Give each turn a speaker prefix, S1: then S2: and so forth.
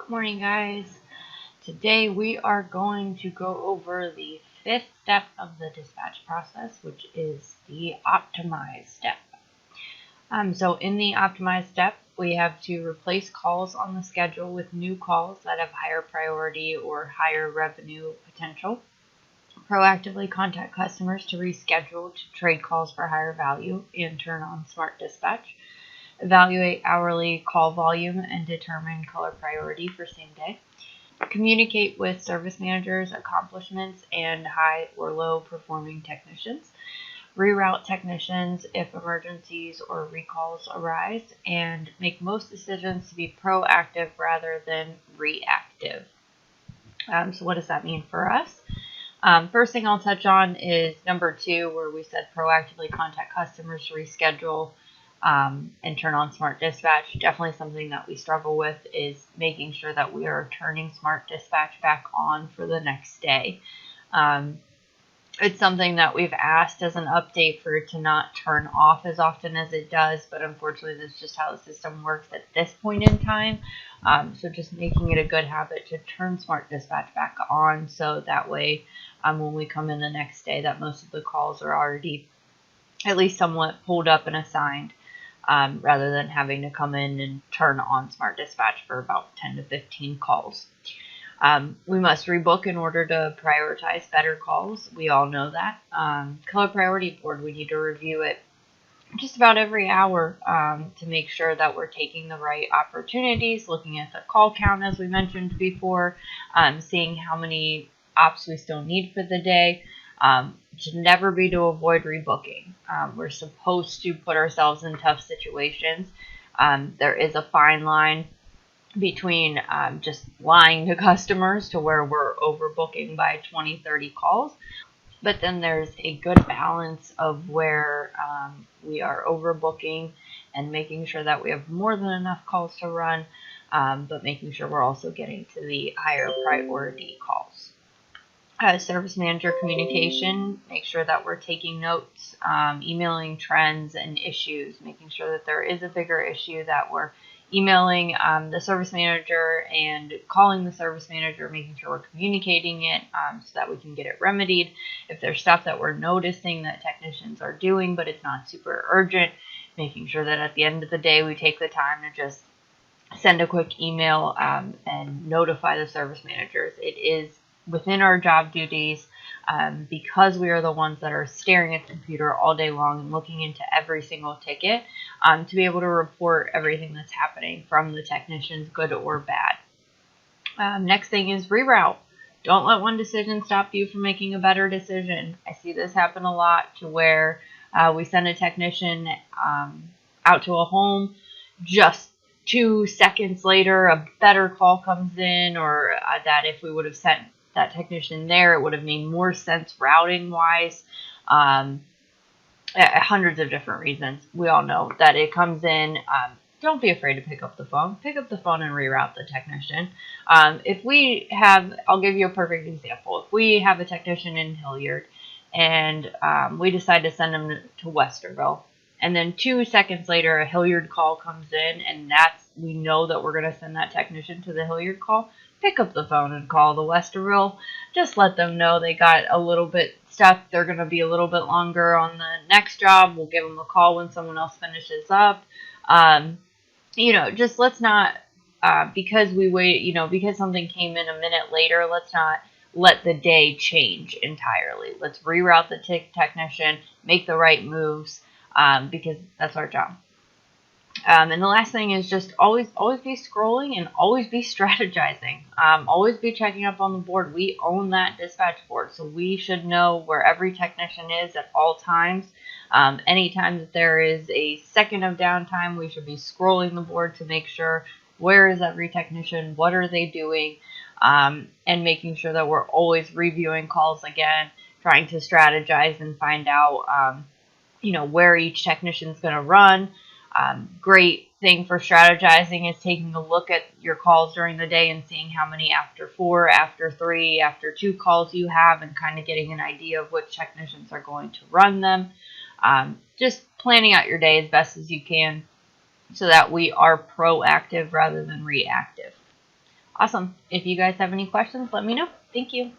S1: Good morning, guys. Today we are going to go over the fifth step of the dispatch process, which is the optimize step. So in the optimize step, we have to replace calls on the schedule with new calls that have higher priority or higher revenue potential. Proactively contact customers to reschedule to trade calls for higher value and turn on smart dispatch. Evaluate hourly call volume and determine color priority for same day. Communicate with service managers, accomplishments, and high or low performing technicians. Reroute technicians if emergencies or recalls arise, and make most decisions to be proactive rather than reactive. So what does that mean for us? First thing I'll touch on is number 2, where we said proactively contact customers to reschedule and turn on smart dispatch. Definitely something that we struggle with is making sure that we are turning smart dispatch back on for the next day. It's something that we've asked as an update for it to not turn off as often as it does, but unfortunately that's just how the system works at this point in time. So just making it a good habit to turn smart dispatch back on, so that way when we come in the next day that most of the calls are already at least somewhat pulled up and assigned, rather than having to come in and turn on smart dispatch for about 10 to 15 calls. We must rebook in order to prioritize better calls. We all know that. Color priority board, we need to review it just about every hour to make sure that we're taking the right opportunities, looking at the call count as we mentioned before, seeing how many ops we still need for the day. Should never be to avoid rebooking. We're supposed to put ourselves in tough situations. There is a fine line between just lying to customers to where we're overbooking by 20, 30 calls. But then there's a good balance of where we are overbooking and making sure that we have more than enough calls to run, but making sure we're also getting to the higher priority calls. Service manager communication, make sure that we're taking notes, emailing trends and issues, making sure that there is a bigger issue that we're emailing the service manager and calling the service manager, making sure we're communicating it so that we can get it remedied. If there's stuff that we're noticing that technicians are doing but it's not super urgent, making sure that at the end of the day we take the time to just send a quick email and notify the service managers. It is within our job duties, because we are the ones that are staring at the computer all day long and looking into every single ticket, to be able to report everything that's happening from the technicians, good or bad. Next thing is reroute. Don't let one decision stop you from making a better decision. I see this happen a lot to where we send a technician out to a home, just 2 seconds later a better call comes in, or that if we would have sent that technician there, it would have made more sense routing wise. Hundreds of different reasons. We all know that it comes in. Don't be afraid to pick up the phone. Pick up the phone and reroute the technician. If we have, I'll give you a perfect example. If we have a technician in Hilliard and we decide to send them to Westerville, and then 2 seconds later a Hilliard call comes in, and we know that we're going to send that technician to the Hilliard call, pick up the phone and call the Westerville. Just let them know they got a little bit stuck. They're going to be a little bit longer on the next job. We'll give them a call when someone else finishes up. Just let's not, because we wait, because something came in a minute later, let's not let the day change entirely. Let's reroute the technician, make the right moves, because that's our job. And the last thing is just always be scrolling and always be strategizing. Always be checking up on the board. We own that dispatch board, so we should know where every technician is at all times. Anytime that there is a second of downtime, we should be scrolling the board to make sure where is every technician, what are they doing, and making sure that we're always reviewing calls again, trying to strategize and find out where each technician is going to run. Great thing for strategizing is taking a look at your calls during the day and seeing how many after 4, after 3, after 2 calls you have, and kind of getting an idea of which technicians are going to run them. Just planning out your day as best as you can so that we are proactive rather than reactive. Awesome. If you guys have any questions, let me know. Thank you.